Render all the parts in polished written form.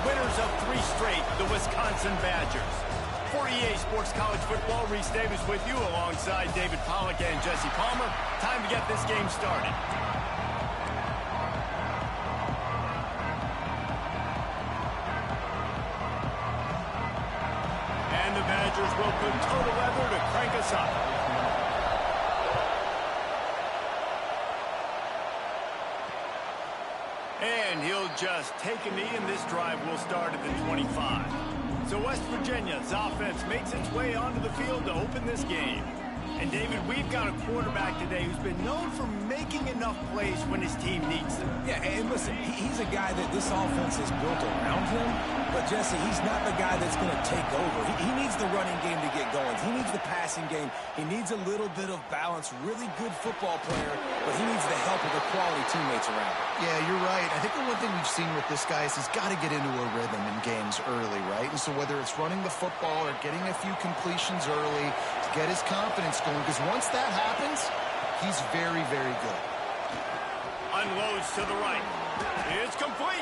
winners of 3 straight, the Wisconsin Badgers. For EA Sports College Football, Reese Davis with you alongside David Pollack and Jesse Palmer. Time to get this game started. And the Badgers will put total weather to crank us up. And he'll just take a knee, and this drive will start at the 25. So West Virginia's offense makes its way onto the field to open this game. And David, we've got a quarterback today who's been known for making enough plays when his team needs them. Yeah, and listen, he's a guy that this offense is built around him. But, Jesse, he's not the guy that's going to take over. He needs the running game to get going. He needs the passing game. He needs a little bit of balance. Really good football player, but he needs the help of the quality teammates around him. Yeah, you're right. I think the one thing we've seen with this guy is he's got to get into a rhythm in games early, right? And so whether it's running the football or getting a few completions early to get his confidence going, because once that happens, he's very, very good. Unloads to the right. It's complete.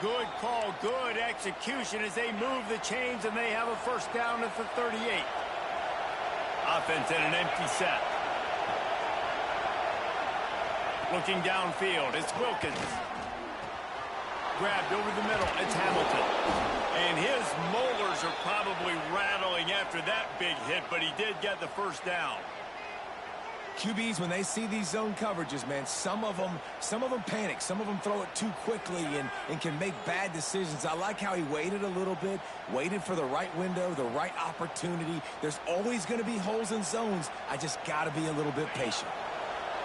Good call, good execution as they move the chains, and they have a first down at the 38. Offense in an empty set. Looking downfield, it's Wilkins. Grabbed over the middle, it's Hamilton. And his molars are probably rattling after that big hit, but he did get the first down. QBs, when they see these zone coverages, man, some of them panic. Some of them throw it too quickly and can make bad decisions. I like how he waited a little bit, waited for the right window, the right opportunity. There's always going to be holes in zones. I just got to be a little bit patient.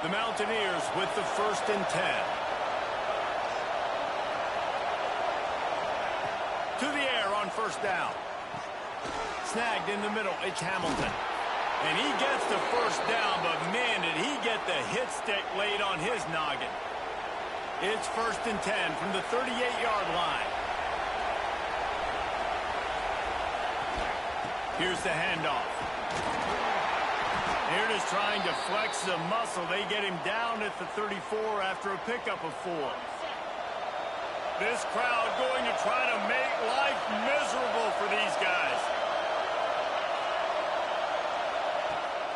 The Mountaineers with the 1st and 10. To the air on first down. Snagged in the middle, it's Hamilton. And he gets the first down, but man, did he get the hit stick laid on his noggin. It's 1st and 10 from the 38-yard line. Here's the handoff. Here it is trying to flex the muscle. They get him down at the 34 after a pickup of 4. This crowd going to try to make life miserable for these guys.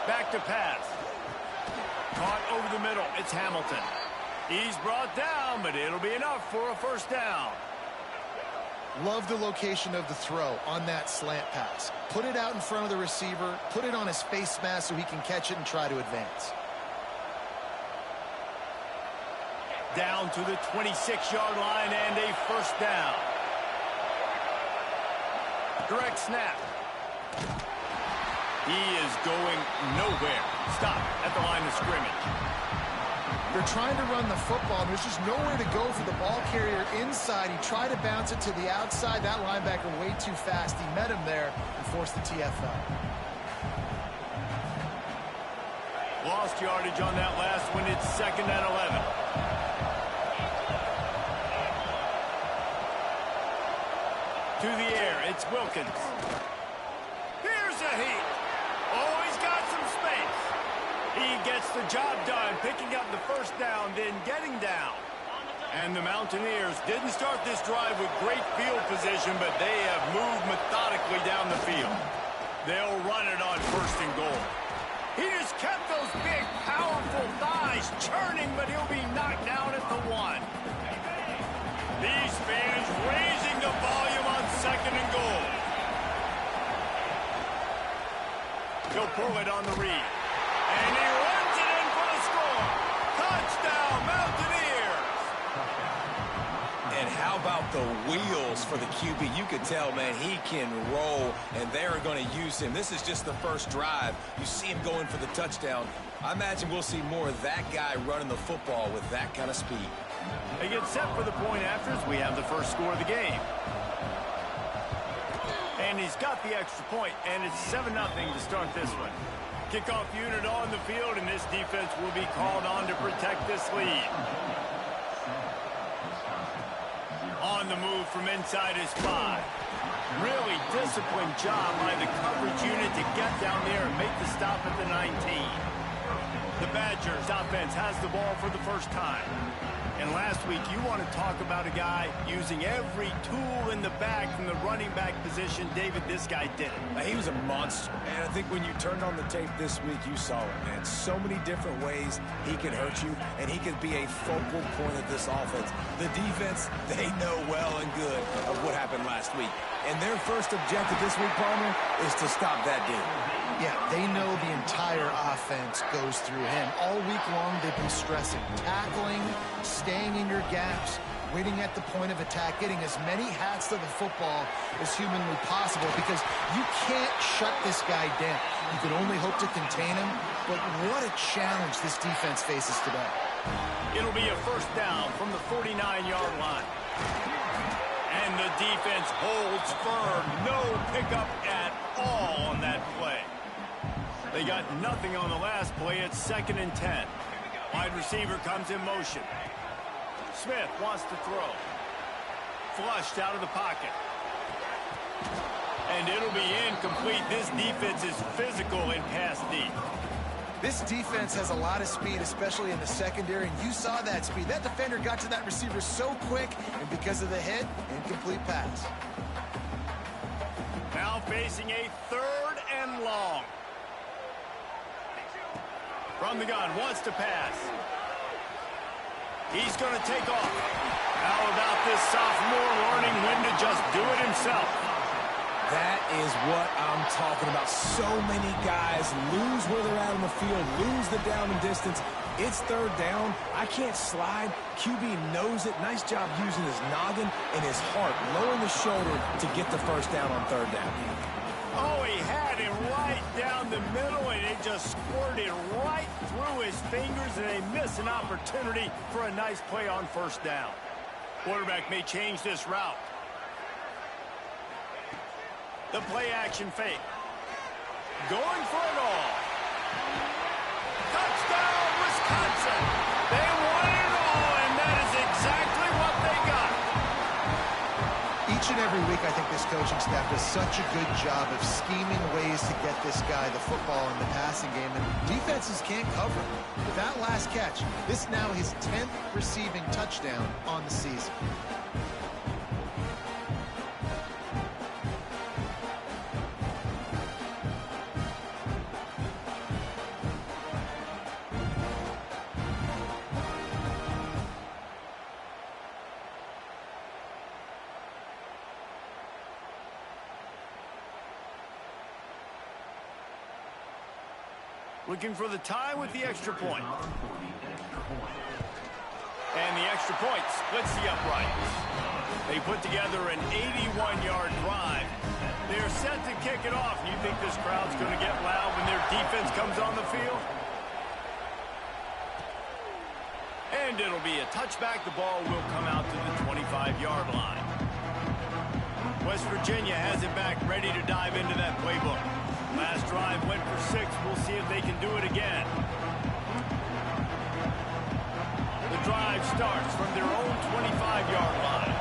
Back to pass. Caught over the middle. It's Hamilton. He's brought down, but it'll be enough for a first down. Love the location of the throw on that slant pass. Put it out in front of the receiver. Put it on his face mask so he can catch it and try to advance. Down to the 26-yard line and a first down. Direct snap. He is going nowhere. Stop at the line of scrimmage. They're trying to run the football, and there's just nowhere to go for the ball carrier inside. He tried to bounce it to the outside. That linebacker way too fast. He met him there and forced the TFL. Lost yardage on that last one. It's 2nd and 11. To the air, it's Wilkins. Here's a heat. Oh, he's got some space. He gets the job done, picking up the first down, then getting down. And the Mountaineers didn't start this drive with great field position, but they have moved methodically down the field. They'll run it on 1st and goal. He just kept those big, powerful thighs churning, but he'll be knocked down at the 1. These fans raising the volume on 2nd and goal. He'll pull it on the read. And he runs it in for the score. Touchdown, Mountaineers. And how about the wheels for the QB? You could tell, man, he can roll, and they're going to use him. This is just the first drive. You see him going for the touchdown. I imagine we'll see more of that guy running the football with that kind of speed. They get set for the point afters. We have the first score of the game. And he's got the extra point, and it's 7-0 to start this one. Kickoff unit on the field, and this defense will be called on to protect this lead. On the move from inside his 5. Really disciplined job by the coverage unit to get down there and make the stop at the 19. The Badgers offense has the ball for the first time. And last week, you want to talk about a guy using every tool in the bag from the running back position. David, this guy did it. He was a monster. And I think when you turned on the tape this week, you saw it, man. So many different ways he can hurt you, and he can be a focal point of this offense. The defense, they know well and good of what happened last week. And their first objective this week, Palmer, is to stop that dude. Yeah, they know the entire offense goes through him. All week long, they've been stressing tackling, staying in your gaps, waiting at the point of attack, getting as many hats to the football as humanly possible, because you can't shut this guy down. You can only hope to contain him, but what a challenge this defense faces today. It'll be a first down from the 49-yard line. And the defense holds firm. No pickup at all on that play. They got nothing on the last play. It's 2nd and 10. Wide receiver comes in motion. Smith wants to throw. Flushed out of the pocket. And it'll be incomplete. This defense is physical in pass deep. This defense has a lot of speed, especially in the secondary, and you saw that speed. That defender got to that receiver so quick, and because of the hit, incomplete pass. Now facing a 3rd and long. From the gun, wants to pass. He's going to take off. How about this sophomore learning when to just do it himself? That is what I'm talking about. So many guys lose where they're at on the field, lose the down and distance. It's 3rd down. I can't slide. QB knows it. Nice job using his noggin and his heart, lowering the shoulder to get the first down on 3rd down. Oh, he had him right down the middle, and it just squirted right through his fingers, and they miss an opportunity for a nice play on 1st down. Quarterback may change this route. The play action fake. Going for it all. Touchdown, Wisconsin. They won it all, and that is exactly what they got. Each and every week, I think this coaching staff does such a good job of scheming ways to get this guy the football in the passing game, and defenses can't cover him. With that last catch, this now his 10th receiving touchdown on the season. Looking for the tie with the extra point. And the extra point splits the uprights. They put together an 81-yard drive. They're set to kick it off. You think this crowd's going to get loud when their defense comes on the field? And it'll be a touchback. The ball will come out to the 25-yard line. West Virginia has it back, ready to dive into that playbook. Last drive went for 6. We'll see if they can do it again. The drive starts from their own 25-yard line.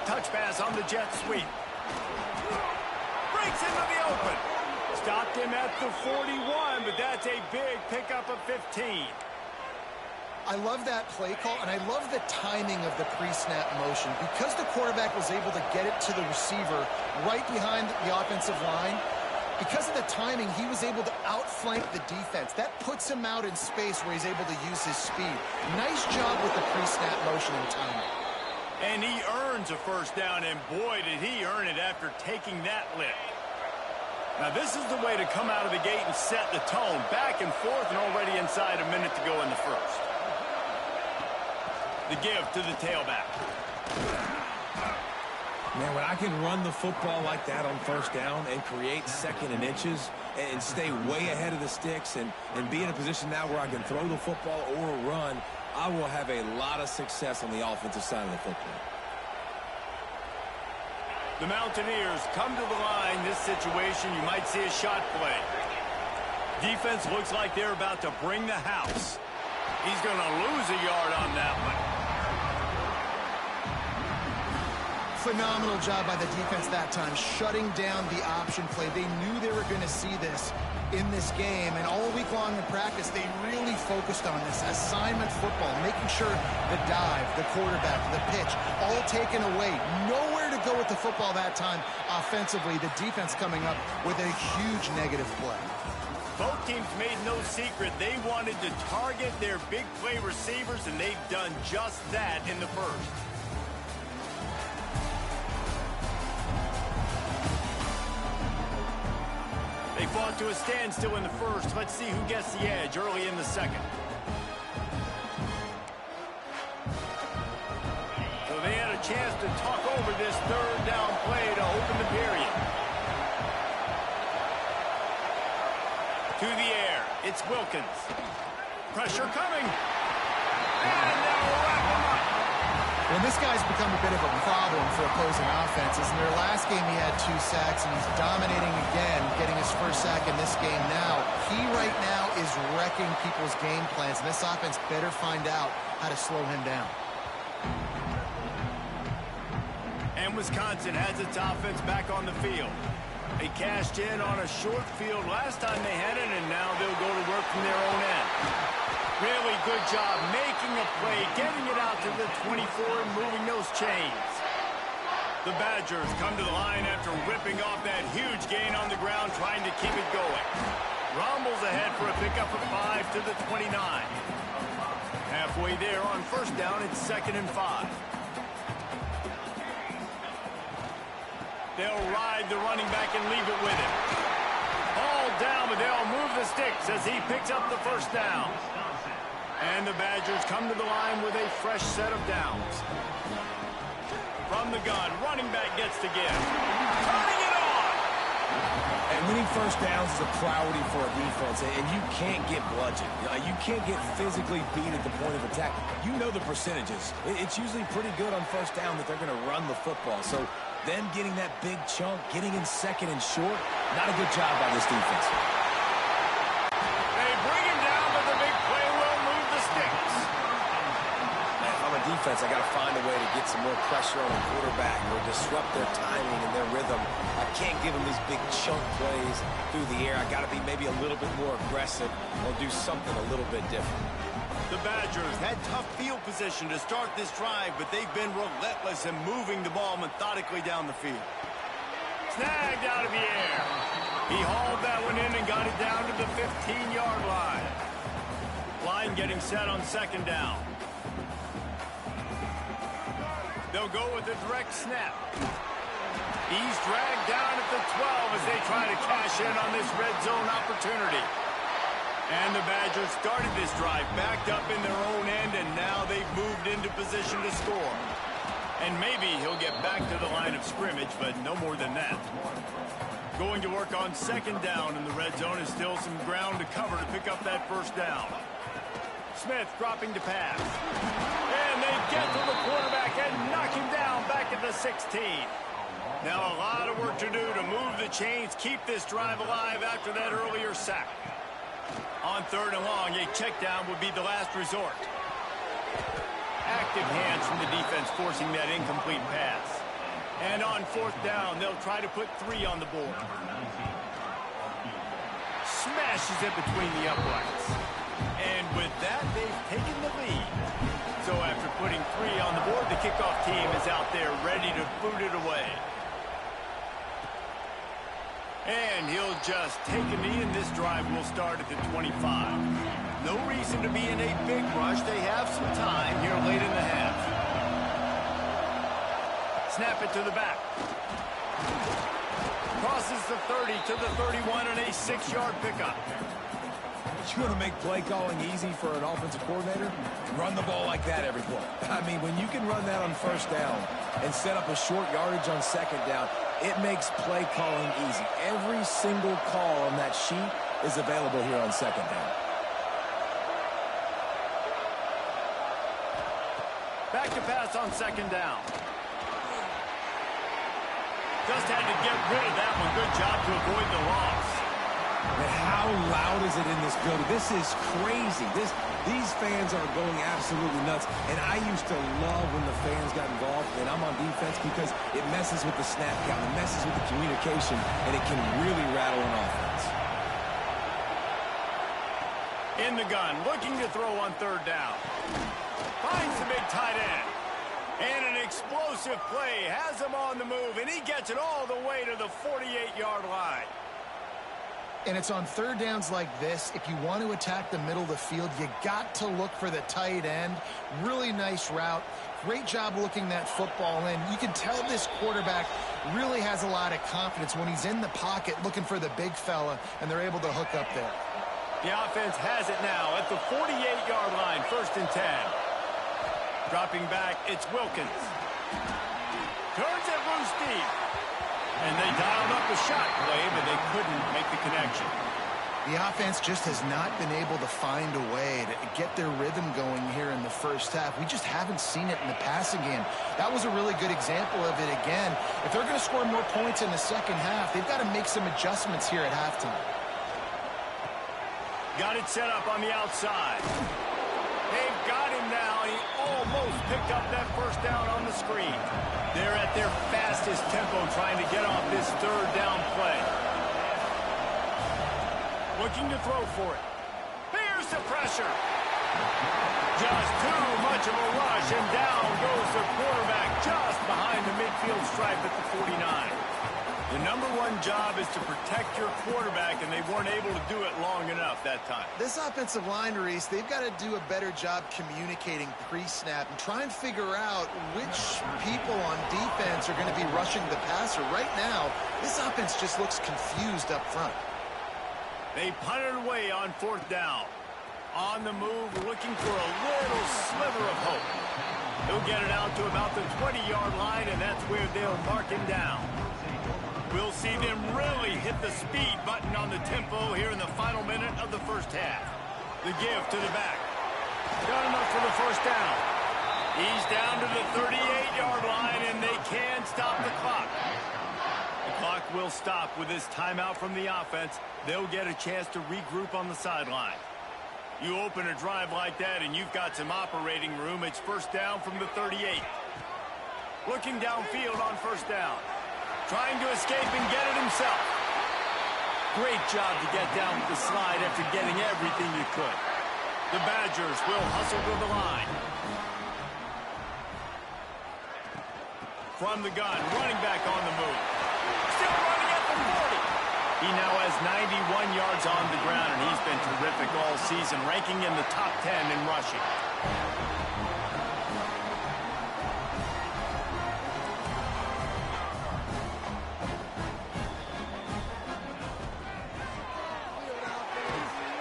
Touch pass on the jet sweep. Breaks into the open. Stopped him at the 41, but that's a big pickup of 15. I love that play call, and I love the timing of the pre-snap motion. Because the quarterback was able to get it to the receiver right behind the offensive line, because of the timing, he was able to outflank the defense. That puts him out in space where he's able to use his speed. Nice job with the pre-snap motion and timing. And he earns a first down, and boy, did he earn it after taking that lift. Now, this is the way to come out of the gate and set the tone. Back and forth, and already inside a minute to go in the first. The give to the tailback. Man, when I can run the football like that on 1st down and create 2nd and inches and stay way ahead of the sticks and be in a position now where I can throw the football or run, I will have a lot of success on the offensive side of the football. The Mountaineers come to the line. This situation, you might see a shot play. Defense looks like they're about to bring the house. He's going to lose a yard on that one. Phenomenal job by the defense that time, shutting down the option play. They knew they were going to see this in this game, and all week long in practice, they really focused on this assignment football, making sure the dive, the quarterback, the pitch, all taken away. Nowhere to go with the football that time offensively. The defense coming up with a huge negative play. Both teams made no secret they wanted to target their big play receivers, and they've done just that in the first. They fought to a standstill in the first. Let's see who gets the edge early in the second. So they had a chance to talk over this third down play to open the period. To the air, it's Wilkins. Pressure coming. And they'll wrap him up. Well, this guy's become a bit of a problem for opposing offenses. In their last game, he had 2 sacks, and he's dominating again, getting his first sack in this game now. He right now is wrecking people's game plans, and this offense better find out how to slow him down. And Wisconsin has its offense back on the field. They cashed in on a short field last time they had it, and now they'll go to work from their own end. Really good job making a play, getting it out to the 24 and moving those chains. The Badgers come to the line after ripping off that huge gain on the ground, trying to keep it going. Rumbles ahead for a pickup of 5 to the 29. Halfway there on first down, it's 2nd and 5. They'll ride the running back and leave it with him. All down, but they'll move the sticks as he picks up the first down. And the Badgers come to the line with a fresh set of downs. From the gun, running back gets to give. Turning it on! And winning first downs is a priority for a defense, and you can't get bludgeoned. You can't get physically beat at the point of attack. You know the percentages. It's usually pretty good on first down that they're going to run the football. So them getting that big chunk, getting in 2nd and short, not a good job by this defense. They bring him down, but the big play will move the sticks. If I'm a defense, I got to find a way to get some more pressure on the quarterback or disrupt their timing and their rhythm. I can't give them these big chunk plays through the air. I got to be maybe a little bit more aggressive or do something a little bit different. The Badgers had tough field position to start this drive, but they've been relentless in moving the ball methodically down the field. Snagged out of the air. He hauled that one in and got it down to the 15-yard line. Line getting set on 2nd down. They'll go with a direct snap. He's dragged down at the 12 as they try to cash in on this red zone opportunity. And the Badgers started this drive backed up in their own end, and now they've moved into position to score. And maybe he'll get back to the line of scrimmage, but no more than that. Going to work on 2nd down in the red zone is still some ground to cover to pick up that first down. Smith dropping to pass. And they get to the quarterback and knock him down back at the 16. Now a lot of work to do to move the chains, keep this drive alive after that earlier sack. On 3rd and long, a check down would be the last resort. Active hands from the defense forcing that incomplete pass. And on 4th down, they'll try to put 3 on the board. Smashes it between the uprights. And with that, they've taken the lead. So after putting 3 on the board, the kickoff team is out there ready to boot it away. And he'll just take a knee, and this drive will start at the 25. No reason to be in a big rush. They have some time here late in the half. Snap it to the back. Crosses the 30 to the 31 and a 6-yard pickup. You want to make play calling easy for an offensive coordinator? Run the ball like that every play. I mean, when you can run that on first down and set up a short yardage on 2nd down, it makes play calling easy. Every single call on that sheet is available here on 2nd down. Back to pass on 2nd down. Just had to get rid of that one. Good job to avoid the loss. And how loud is it in this building? This is crazy. These fans are going absolutely nuts. And I used to love when the fans got involved, and I'm on defense because it messes with the snap count, it messes with the communication, and it can really rattle an offense. In the gun, looking to throw on third down. Finds the big tight end. And an explosive play has him on the move, and he gets it all the way to the 48-yard line. And it's on third downs like this. If you want to attack the middle of the field, you got to look for the tight end. Really nice route. Great job looking that football in. You can tell this quarterback really has a lot of confidence when he's in the pocket looking for the big fella, and they're able to hook up there. The offense has it now at the 48-yard line, 1st and 10. Dropping back, it's Wilkins. Turns it loose deep. And they dialed up the shot play, but they couldn't make the connection. The offense just has not been able to find a way to get their rhythm going here in the first half. We just haven't seen it in the passing game. That was a really good example of it again. If they're going to score more points in the second half, they've got to make some adjustments here at halftime. Got it set up on the outside. They've got him now. He almost picked up that first down on the screen. They're at their fastest tempo trying to get off this third down play. Looking to throw for it. Here's the pressure. Just too much of a rush, and down goes the quarterback just behind the midfield stripe at the 49. The number one job is to protect your quarterback, and they weren't able to do it long enough that time. This offensive line, Reese, they've got to do a better job communicating pre-snap and try and figure out which people on defense are going to be rushing the passer. Right now, this offense just looks confused up front. They punted away on 4th down. On the move, looking for a little sliver of hope. He'll get it out to about the 20-yard line, and that's where they'll mark him down. We'll see them really hit the speed button on the tempo here in the final minute of the first half. The give to the back. Got enough for the first down. He's down to the 38-yard line, and they can stop the clock. The clock will stop with this timeout from the offense. They'll get a chance to regroup on the sideline. You open a drive like that, and you've got some operating room. It's first down from the 38. Looking downfield on first down. Trying to escape and get it himself. Great job to get down with the slide after getting everything you could. The Badgers will hustle to the line. From the gun, running back on the move. Still running at the 40. He now has 91 yards on the ground, and he's been terrific all season, ranking in the top 10 in rushing.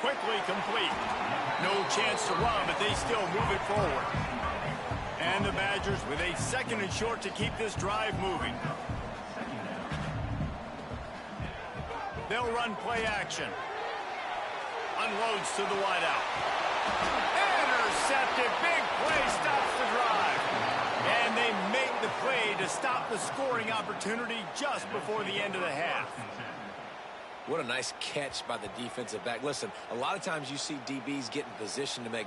Quickly complete. No chance to run, but they still move it forward. And the Badgers with a 2nd and short to keep this drive moving. They'll run play action. Unloads to the wideout. Intercepted. Big play stops the drive. And they make the play to stop the scoring opportunity just before the end of the half. What a nice catch by the defensive back. Listen, a lot of times you see DBs get in position to make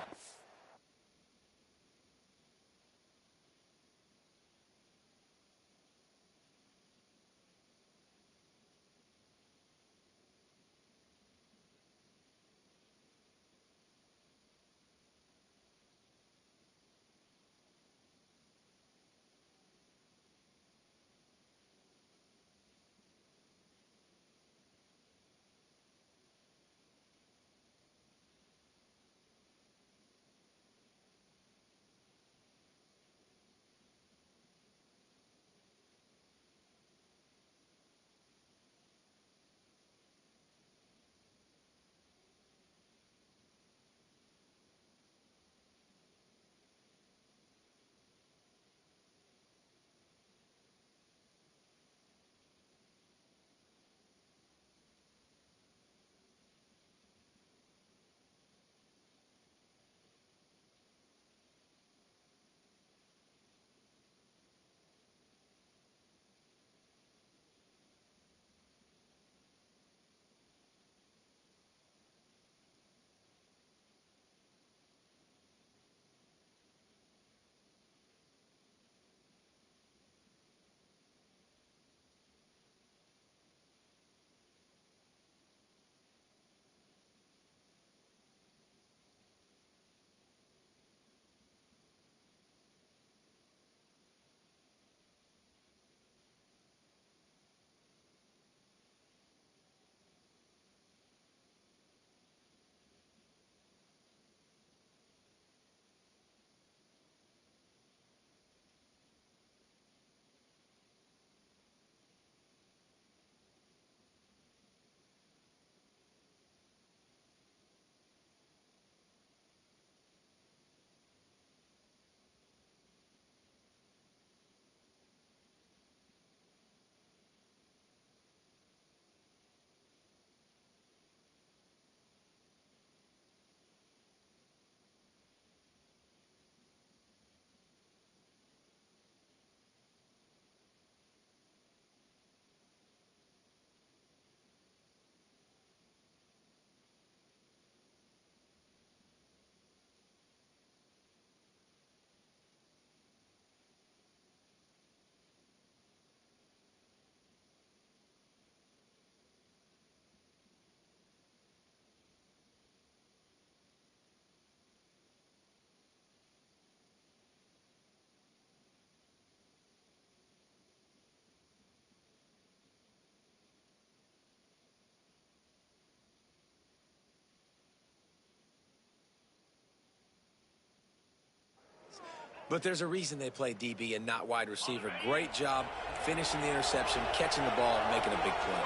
But there's a reason they play DB and not wide receiver. Great job finishing the interception, catching the ball, and making a big play.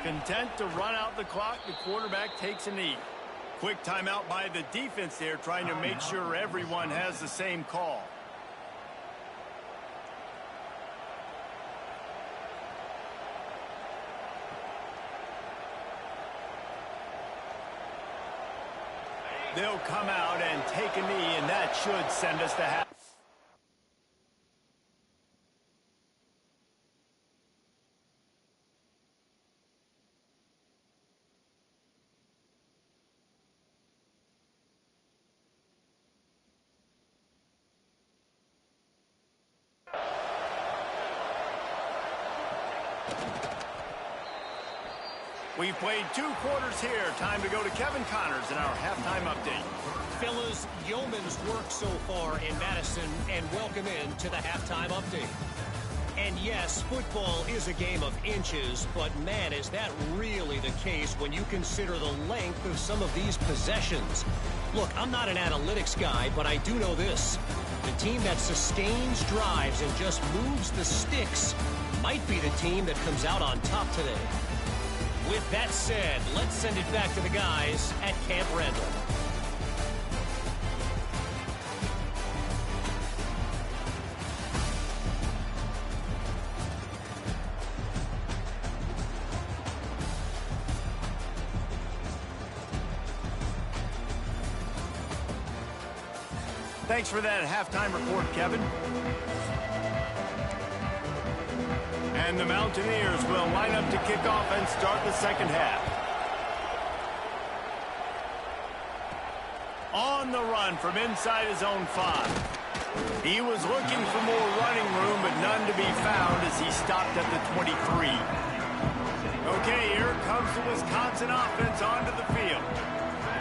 Content to run out the clock, the quarterback takes a knee. Quick timeout by the defense there, trying to make sure everyone has the same call. They'll come out and take a knee, and that should send us to half. We've played 2 quarters here. Time to go to Kevin Connors in our halftime update. Fellas, yeoman's work so far in Madison, and welcome in to the halftime update. And yes, football is a game of inches, but man, is that really the case when you consider the length of some of these possessions. Look, I'm not an analytics guy, but I do know this. The team that sustains drives and just moves the sticks might be the team that comes out on top today. With that said, let's send it back to the guys at Camp Randall. Thanks for that halftime report, Kevin. And the Mountaineers will line up to kick off and start the second half. On the run from inside his own 5. He was looking for more running room, but none to be found as he stopped at the 23. Okay, here comes the Wisconsin offense onto the field.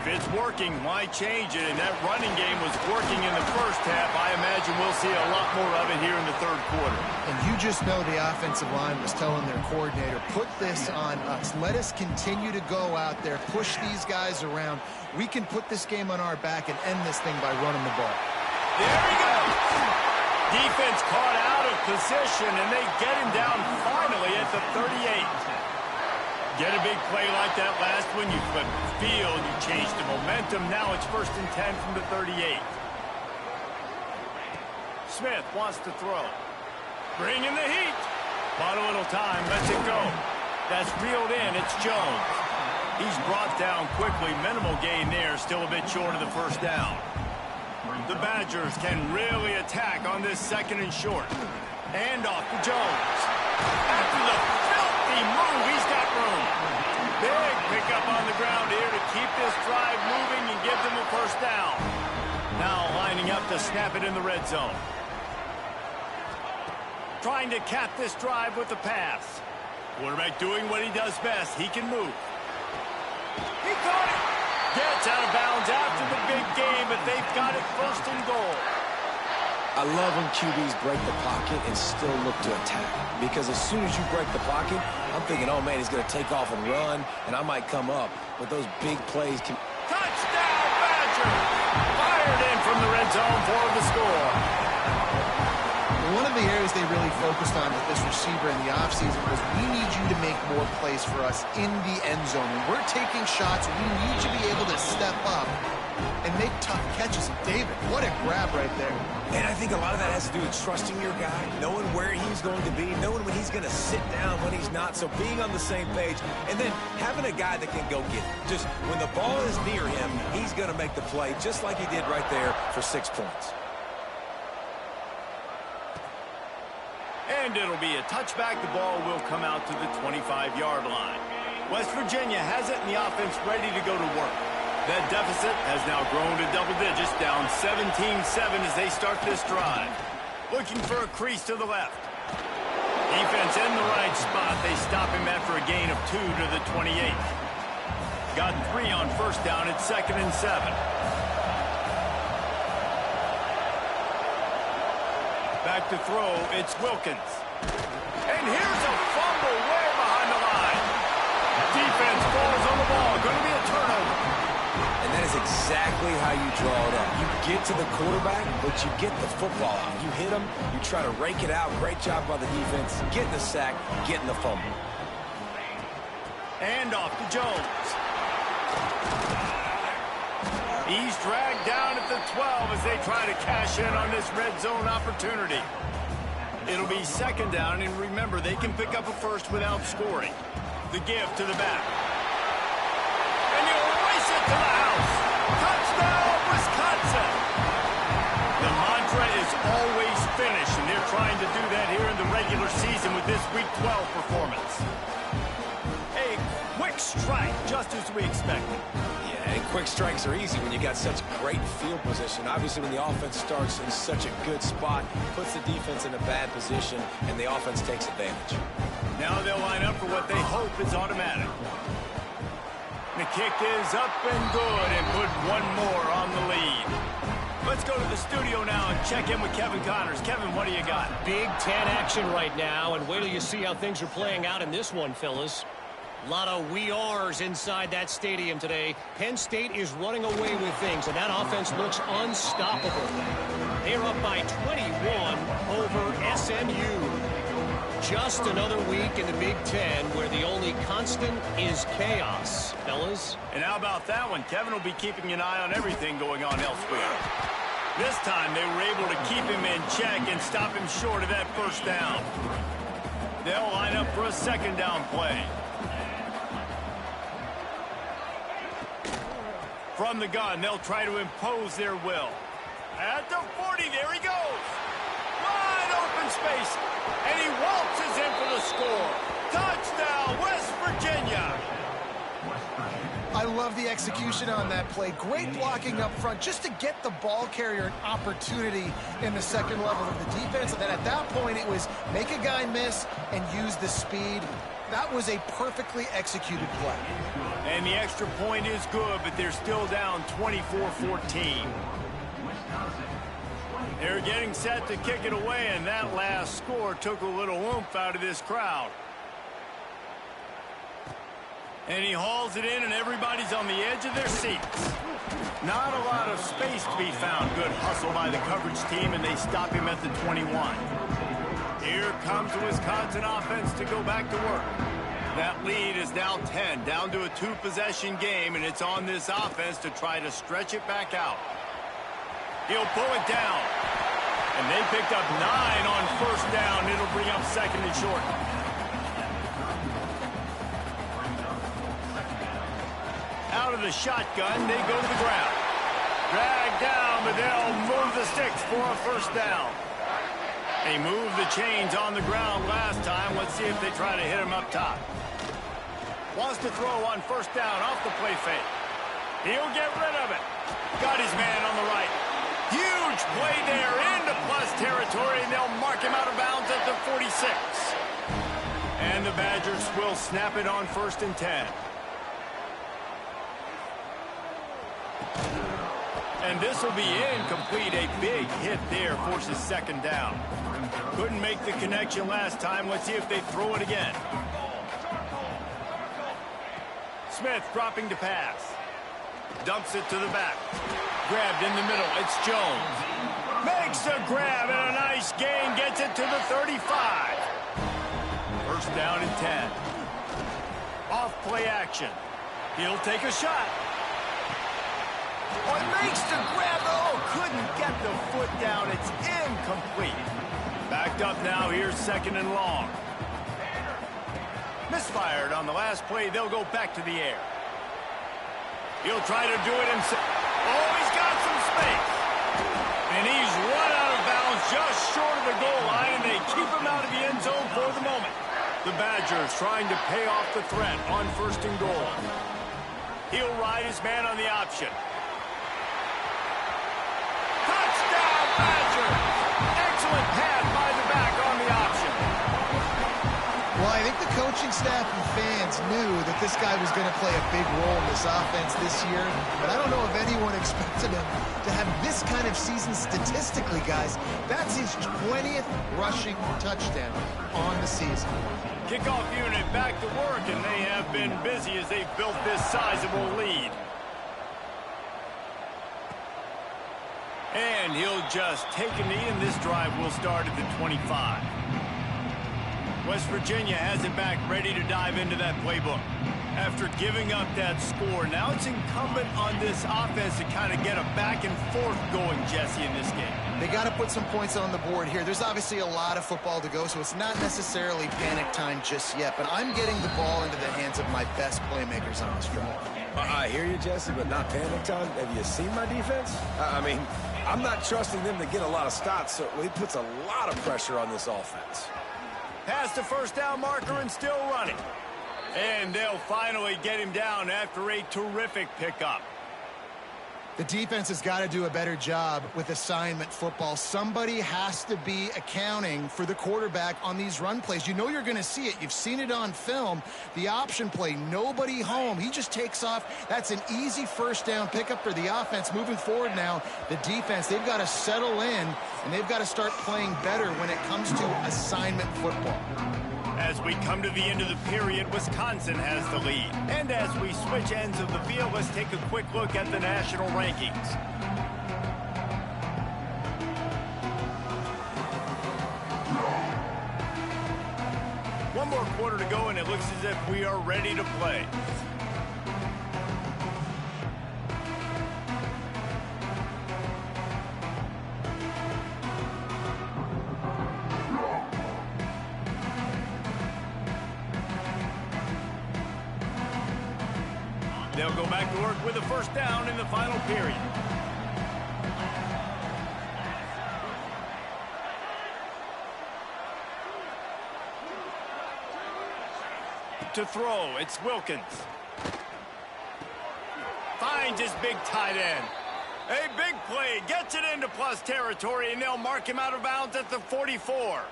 If it's working, why change it? And that running game was working in the first half. I imagine we'll see a lot more of it here in the third quarter. And you just know the offensive line was telling their coordinator, put this on us. Let us continue to go out there, push these guys around. We can put this game on our back and end this thing by running the ball. There he goes. Defense caught out of position, and they get him down finally at the 38. Get a big play like that last one, you flip the field, you change the momentum. Now it's 1st and 10 from the 38. Smith wants to throw. Bring in the heat. Bought a little time, lets it go. That's reeled in, it's Jones. He's brought down quickly, minimal gain there, still a bit short of the first down. The Badgers can really attack on this 2nd and short. And off to Jones. After the filthy move, he's got room. Big pickup on the ground here to keep this drive moving and give them a first down. Now lining up to snap it in the red zone. Trying to cap this drive with the pass. Quarterback doing what he does best. He can move. He caught it. Gets out of bounds after the big game, but they've got it 1st and goal. I love when QBs break the pocket and still look to attack. Because as soon as you break the pocket, I'm thinking, oh, man, he's going to take off and run, and I might come up. But those big plays can... Touchdown, Badger! Fired in from the red zone for the score. One of the areas they really focused on with this receiver in the offseason was we need you to make more plays for us in the end zone. When we're taking shots, we need you to be able to step up and make tough catches. And David, what a grab right there. And I think a lot of that has to do with trusting your guy, knowing where he's going to be, knowing when he's going to sit down, when he's not. So being on the same page, and then having a guy that can go get it. Just when the ball is near him, he's going to make the play, just like he did right there for 6 points. And it'll be a touchback. The ball will come out to the 25-yard line. West Virginia has it, and the offense ready to go to work. That deficit has now grown to double digits, down 17-7 as they start this drive. Looking for a crease to the left. Defense in the right spot. They stop him after a gain of 2 to the 28. Got 3 on first down at 2nd and 7. Back to throw, it's Wilkins. And here's a fumble way behind the line. Defense falls on the ball. Going to be a turnover. And that is exactly exactly how you draw it up. You get to the quarterback, but you get the football out. You hit him, you try to rake it out. Great job by the defense, getting the sack, getting the fumble. And off to Jones. He's dragged down at the 12 as they try to cash in on this red zone opportunity. It'll be second down, and remember, they can pick up a first without scoring. The give to the back. And he'll race it to the house. Touchdown, Wisconsin. The mantra is always finish, and they're trying to do that here in the regular season with this Week 12 performance. A quick strike, just as we expected. Yeah, and quick strikes are easy when you got such great field position. Obviously, when the offense starts in such a good spot, puts the defense in a bad position, and the offense takes advantage. Now they'll line up for what they hope is automatic. The kick is up and good, and put one more on the lead. Let's go to the studio now and check in with Kevin Connors. Kevin, what do you got? Big Ten action right now, and wait till you see how things are playing out in this one, fellas. A lot of we ares inside that stadium today. Penn State is running away with things, and that offense looks unstoppable. They're up by 21 over SMU. Just another week in the Big Ten where the only constant is chaos, fellas. And how about that one? Kevin will be keeping an eye on everything going on elsewhere. This time they were able to keep him in check and stop him short of that first down. They'll line up for a second down play. From the gun, they'll try to impose their will. At the 40, there he goes. Wide open space, and he waltzes in for the score. Touchdown, West Virginia. I love the execution on that play. Great blocking up front just to get the ball carrier an opportunity in the second level of the defense. And then at that point, it was make a guy miss and use the speed. That was a perfectly executed play. And the extra point is good, but they're still down 24-14. They're getting set to kick it away, and that last score took a little oomph out of this crowd. And he hauls it in, and everybody's on the edge of their seats. Not a lot of space to be found. Good hustle by the coverage team, and they stop him at the 21. Here comes the Wisconsin offense to go back to work. That lead is now 10, down to a two-possession game, and it's on this offense to try to stretch it back out. He'll pull it down. And they picked up 9 on first down. It'll bring up second and short. Out of the shotgun, they go to the ground. Drag down, but they'll move the sticks for a first down. They moved the chains on the ground last time. Let's see if they try to hit him up top. Wants to throw on first down off the play fake. He'll get rid of it. Got his man on the right. Huge play there into plus territory, and they'll mark him out of bounds at the 46. And the Badgers will snap it on 1st and 10. And this will be incomplete. A big hit there forces second down. Couldn't make the connection last time. Let's see if they throw it again. Smith dropping to pass. Dumps it to the back. Grabbed in the middle. It's Jones. Makes a grab and a nice gain. Gets it to the 35. First down and 10. Off play action. He'll take a shot. Oh, it makes the grab. Oh, couldn't get the foot down. It's incomplete. Backed up now. Here's second and long. Misfired on the last play. They'll go back to the air. He'll try to do it himself. Oh, he's got some space. And he's run out of bounds just short of the goal line, and they keep him out of the end zone for the moment. The Badgers trying to pay off the threat on 1st and goal. He'll ride his man on the option. Touchdown, Badgers! Excellent pass by the back on the option. Well, I think the coaching staff and fans knew that this guy was going to play a big role in this offense this year, but I don't know if anyone expected him to have this kind of season statistically, guys. That's his 20th rushing touchdown on the season. Kickoff unit back to work, and they have been busy as they've built this sizable lead. And he'll just take a knee, and this drive will start at the 25. West Virginia has it back, ready to dive into that playbook. After giving up that score, now it's incumbent on this offense to kind of get a back and forth going, Jesse, in this game. They got to put some points on the board here. There's obviously a lot of football to go, so it's not necessarily panic time just yet, but I'm getting the ball into the hands of my best playmakers on this drive. I hear you, Jesse, but not panic time. Have you seen my defense? I mean, I'm not trusting them to get a lot of stops, so it puts a lot of pressure on this offense. Past the first down marker and still running. And they'll finally get him down after a terrific pickup. The defense has got to do a better job with assignment football. Somebody has to be accounting for the quarterback on these run plays. You know you're going to see it. You've seen it on film. The option play, nobody home. He just takes off. That's an easy first down pickup for the offense. Moving forward now, the defense, they've got to settle in, and they've got to start playing better when it comes to assignment football. As we come to the end of the period, Wisconsin has the lead. And as we switch ends of the field, let's take a quick look at the national rankings. One more quarter to go, and it looks as if we are ready to play. They'll go back to work with a first down in the final period. To throw, it's Wilkins. Finds his big tight end. A big play, gets it into plus territory, and they'll mark him out of bounds at the 44.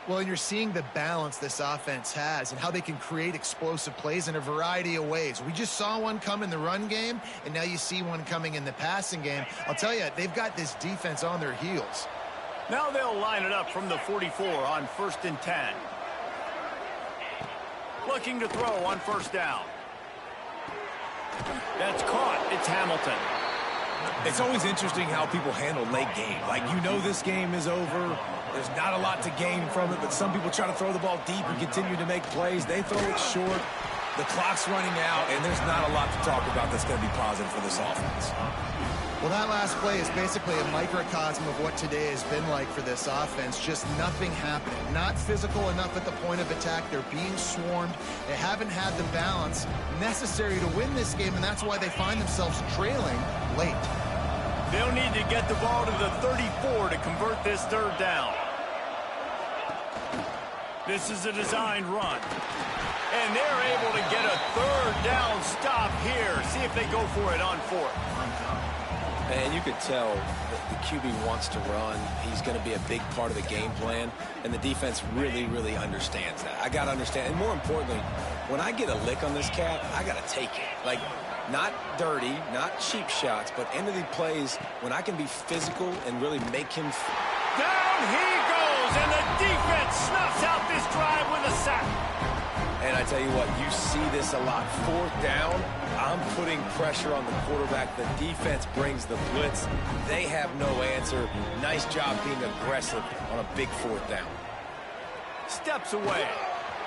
Well, and you're seeing the balance this offense has and how they can create explosive plays in a variety of ways. We just saw one come in the run game, and now you see one coming in the passing game. I'll tell you, they've got this defense on their heels. Now they'll line it up from the 44 on 1st and 10. Looking to throw on first down. That's caught. It's Hamilton. It's always interesting how people handle late game. Like, you know this game is over. There's not a lot to gain from it, but some people try to throw the ball deep and continue to make plays. They throw it short. The clock's running out, and there's not a lot to talk about that's going to be positive for this offense. Well, that last play is basically a microcosm of what today has been like for this offense. Just nothing happening. Not physical enough at the point of attack. They're being swarmed. They haven't had the balance necessary to win this game, and that's why they find themselves trailing late. They'll need to get the ball to the 34 to convert this third down. This is a designed run. And they're able to get a third down stop here. See if they go for it on fourth. And you could tell that the QB wants to run. He's going to be a big part of the game plan. And the defense really, really understands that. I got to understand. And more importantly, when I get a lick on this cat, I got to take it. Like, not dirty, not cheap shots, but end of the plays when I can be physical and really make him. Down he goes, and the defense snuffs out this drive with a sack. And I tell you what, you see this a lot. Fourth down, I'm putting pressure on the quarterback. The defense brings the blitz. They have no answer. Nice job being aggressive on a big fourth down. Steps away.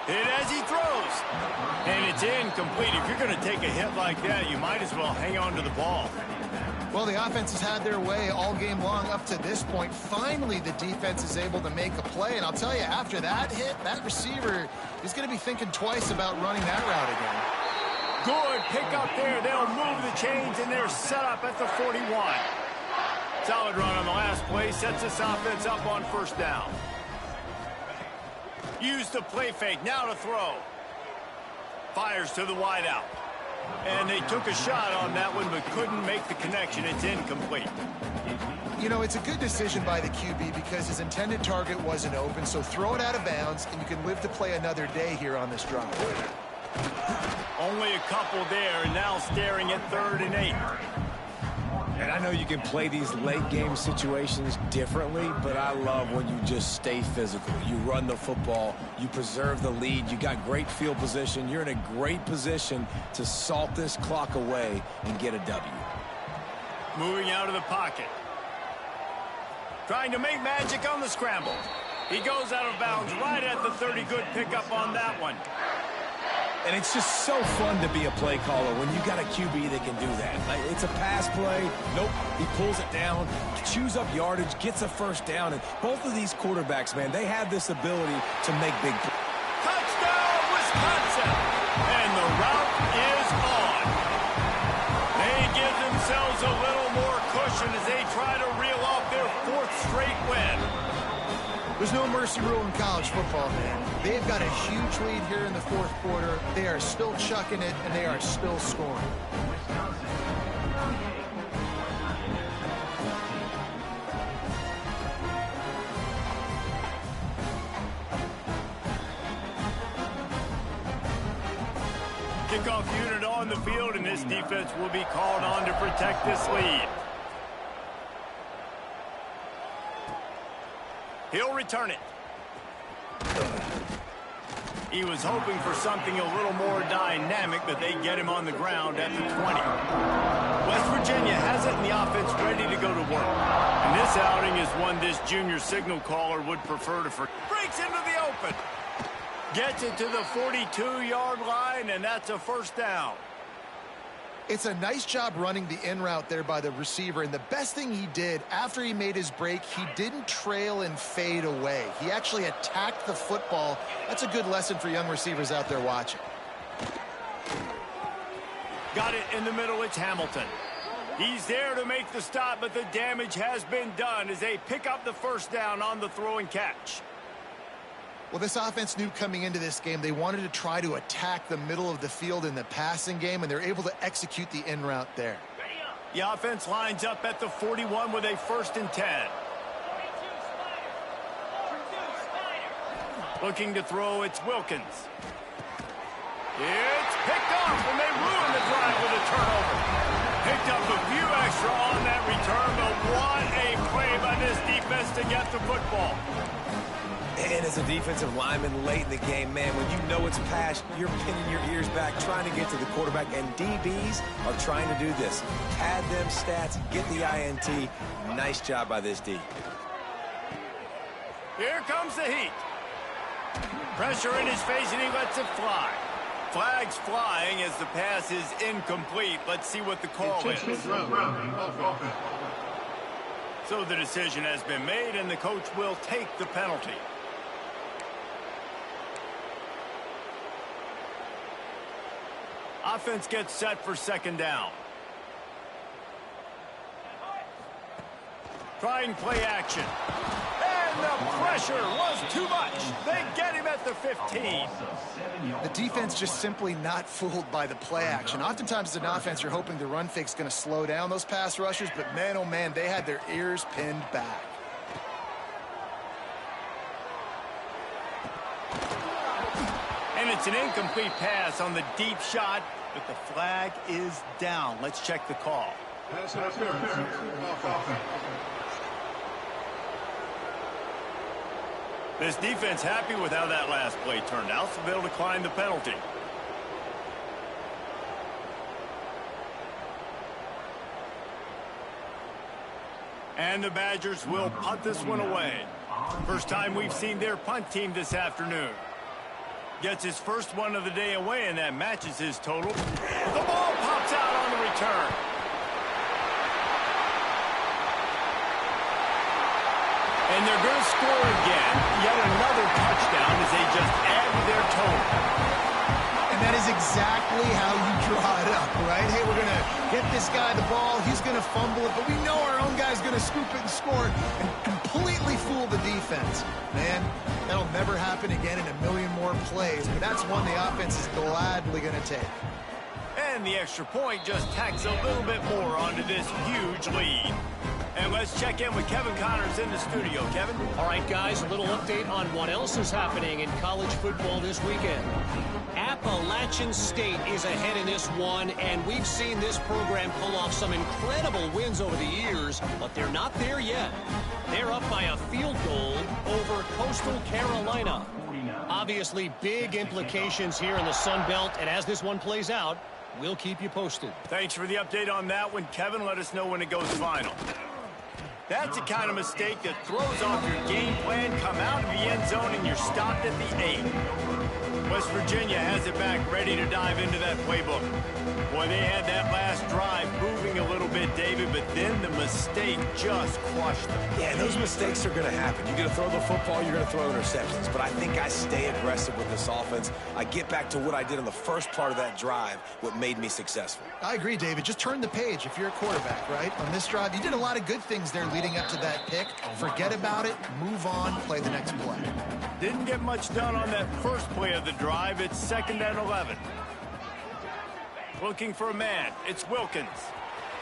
Hit as he throws. And it's incomplete. If you're going to take a hit like that, you might as well hang on to the ball. Well, the offense has had their way all game long up to this point. Finally, the defense is able to make a play. And I'll tell you, after that hit, that receiver is going to be thinking twice about running that route again. Good pick up there. They'll move the chains, and they're set up at the 41. Solid run on the last play. Sets this offense up on first down. Use the play fake. Now to throw. Fires to the wideout. And they took a shot on that one, but couldn't make the connection. It's incomplete. You know, it's a good decision by the QB because his intended target wasn't open, so throw it out of bounds, and you can live to play another day here on this drive. Only a couple there, and now staring at 3rd and 8. And I know you can play these late game situations differently, but I love when you just stay physical. You run the football, you preserve the lead, you got great field position, you're in a great position to salt this clock away and get a W. Moving out of the pocket. Trying to make magic on the scramble. He goes out of bounds right at the 30. Good pickup on that one. And it's just so fun to be a play caller when you got a QB that can do that. Like, it's a pass play. Nope, he pulls it down, chews up yardage, gets a first down. And both of these quarterbacks, man, they have this ability to make big plays. Touchdown, Wisconsin! And the route is on. They give themselves a little more cushion as they try to reel off their 4th straight win. There's no mercy rule in college football, man. They've got a huge lead here in the 4th quarter. They are still chucking it, and they are still scoring. Kickoff unit on the field, and this defense will be called on to protect this lead. He'll return it. He was hoping for something a little more dynamic, but they get him on the ground at the 20. West Virginia has it in the offense ready to go to work. And this outing is one this junior signal caller would prefer to breaks into the open. Gets it to the 42-yard line, and that's a first down. It's a nice job running the in route there by the receiver, and the best thing he did after he made his break, he didn't trail and fade away. He actually attacked the football. That's a good lesson for young receivers out there watching. Got it in the middle. It's Hamilton. He's there to make the stop, but the damage has been done as they pick up the first down on the throw and catch. Well, this offense knew coming into this game they wanted to try to attack the middle of the field in the passing game, and they're able to execute the in route there. The offense lines up at the 41 with a 1st and 10. Looking to throw, it's Wilkins. It's picked off, and they ruin the drive with a turnover. Picked up a few extra on that return, but what a play by this defense to get the football. And as a defensive lineman late in the game, man, when you know it's pass, you're pinning your ears back, trying to get to the quarterback, and DBs are trying to do this. Pad them stats, get the INT. Nice job by this D. Here comes the heat. Pressure in his face, and he lets it fly. Flags flying as the pass is incomplete. Let's see what the call is. So the decision has been made, and the coach will take the penalty. Offense gets set for 2nd down. Trying play action. And the pressure was too much. They get him at the 15. The defense just simply not fooled by the play action. Oftentimes as an offense, you're hoping the run fake's going to slow down those pass rushers, but man, oh man, they had their ears pinned back. And it's an incomplete pass on the deep shot, but the flag is down. Let's check the call. This defense happy with how that last play turned out, so they'll decline the penalty. And the Badgers will punt this one away. First time we've seen their punt team this afternoon. Gets his first one of the day away, and that matches his total. The ball pops out on the return. And they're going to score again. Yet another touchdown as they just add to their total. And that is exactly how you draw it up, right? Hey, we're going to get this guy the ball. He's going to fumble it, but we know our own guy's going to scoop it and score and completely fool the defense. Man, that'll never happen again in a million more plays, but that's one the offense is gladly going to take. And the extra point just tacks a little bit more onto this huge lead. And let's check in with Kevin Connors in the studio. Kevin? All right, guys, a little update on what else is happening in college football this weekend. Appalachian State is ahead in this one, and we've seen this program pull off some incredible wins over the years, but they're not there yet. They're up by a field goal over Coastal Carolina. Obviously, big implications here in the Sun Belt, and as this one plays out, we'll keep you posted. Thanks for the update on that one, Kevin. Let us know when it goes final. That's the kind of mistake that throws off your game plan. Come out of the end zone and you're stopped at the 8. West Virginia has it back, ready to dive into that playbook. Boy, they had that last drive moving a little bit, David, but then the mistake just crushed them. Yeah, those mistakes are going to happen. You're going to throw the football, you're going to throw interceptions. But I think I stay aggressive with this offense. I get back to what I did in the first part of that drive, what made me successful. I agree, David. Just turn the page if you're a quarterback, right? On this drive, you did a lot of good things there leading up to that pick. Forget about it, move on, play the next play. Didn't get much done on that first play of the drive. It's 2nd and 11. Looking for a man. It's Wilkins.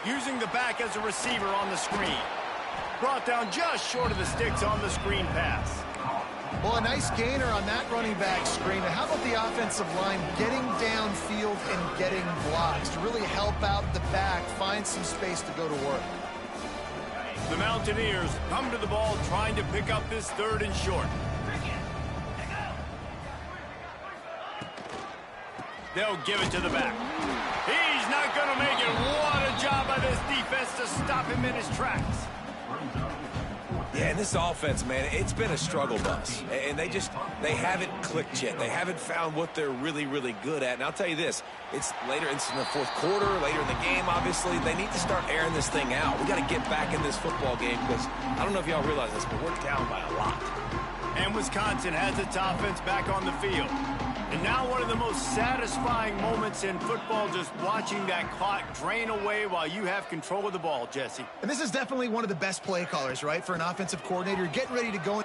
Using the back as a receiver on the screen. Brought down just short of the sticks on the screen pass. Well, a nice gainer on that running back screen. And how about the offensive line getting downfield and getting blocks to really help out the back, find some space to go to work? The Mountaineers come to the ball trying to pick up this 3rd and short. They'll give it to the back. He's not going to make it. What a job by this defense to stop him in his tracks. Yeah, and this offense, man, it's been a struggle bus. And they haven't clicked yet. They haven't found what they're really, really good at. And I'll tell you this, it's later in the 4th quarter, later in the game, obviously. They need to start airing this thing out. We got to get back in this football game because I don't know if y'all realize this, but we're down by a lot. And Wisconsin has its offense back on the field. And now one of the most satisfying moments in football, just watching that clock drain away while you have control of the ball, Jesse. And this is definitely one of the best play callers, right, for an offensive coordinator. Getting ready to go.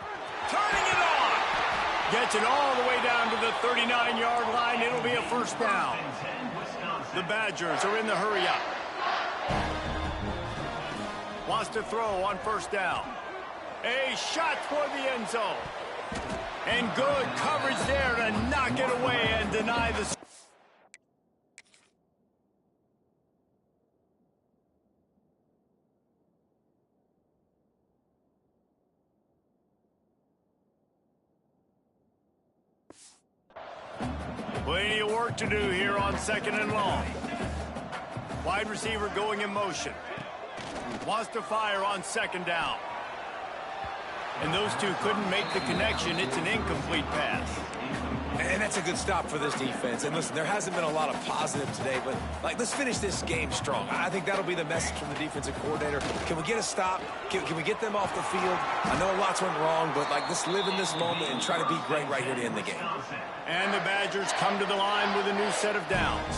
Turning it on! Gets it all the way down to the 39-yard line. It'll be a 1st down. The Badgers are in the hurry-up. Wants to throw on 1st down. A shot toward the end zone. And good coverage there to knock it away and deny the... Plenty of work to do here on 2nd and long. Wide receiver going in motion. Wants to fire on 2nd down. And those two couldn't make the connection. It's an incomplete pass. And that's a good stop for this defense. And listen, there hasn't been a lot of positive today, but let's finish this game strong. I think that'll be the message from the defensive coordinator. Can we get a stop? Can we get them off the field? I know lots went wrong, but let's live in this moment and try to be great right here to end the game. And the Badgers come to the line with a new set of downs.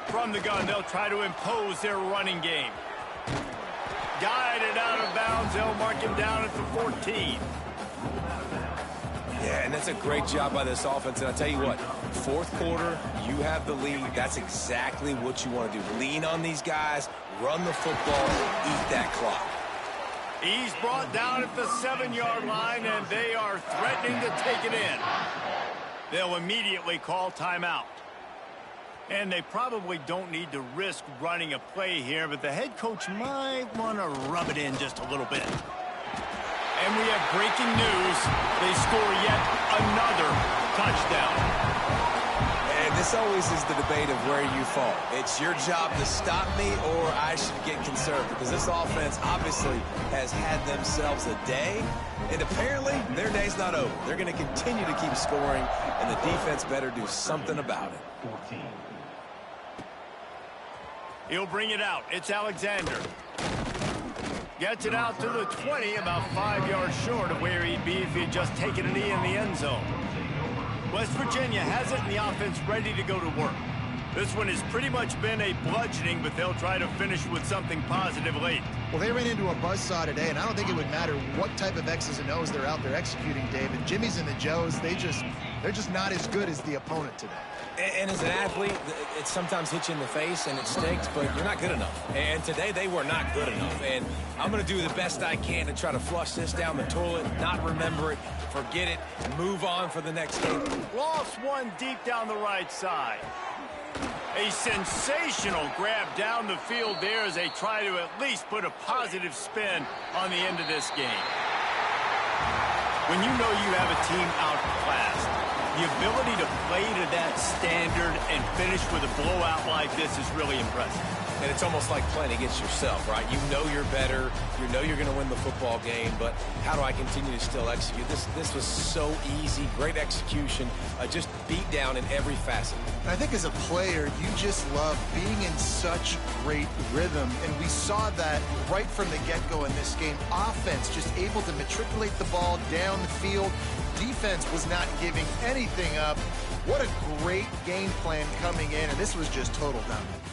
From the gun, they'll try to impose their running game. Guided out of bounds. They'll mark him down at the 14. Yeah, and that's a great job by this offense. And I'll tell you what, 4th quarter, you have the lead. That's exactly what you want to do. Lean on these guys, run the football, eat that clock. He's brought down at the 7-yard line, and they are threatening to take it in. They'll immediately call timeout. And they probably don't need to risk running a play here, but the head coach might want to rub it in just a little bit. And we have breaking news. They score yet another touchdown. And this always is the debate of where you fall. It's your job to stop me or I should get conservative, because this offense obviously has had themselves a day, and apparently their day's not over. They're going to continue to keep scoring, and the defense better do something about it. 14. He'll bring it out. It's Alexander. Gets it out to the 20, about 5 yards short of where he'd be if he had just taken a knee in the end zone. West Virginia has it in the offense ready to go to work. This one has pretty much been a bludgeoning, but they'll try to finish with something positive late. Well, they ran into a buzzsaw today, and I don't think it would matter what type of X's and O's they're out there executing, David. Jimmy's and the Joes, they're just not as good as the opponent today. And as an athlete, it sometimes hits you in the face and it stinks, but you're not good enough. And today they were not good enough. And I'm going to do the best I can to try to flush this down the toilet, not remember it, forget it, move on for the next game. Lost one deep down the right side. A sensational grab down the field there as they try to at least put a positive spin on the end of this game. When you know you have a team outclassed, The ability to play to that standard and finish with a blowout like this is really impressive. And it's almost like playing against yourself, right? You know you're better. You know you're going to win the football game, but how do I continue to still execute? This was so easy. Great execution. Just beat down in every facet. I think as a player, you just love being in such great rhythm, and we saw that right from the get-go in this game. Offense just able to matriculate the ball down the field. Defense was not giving anything up. What a great game plan coming in, and this was just total dominance.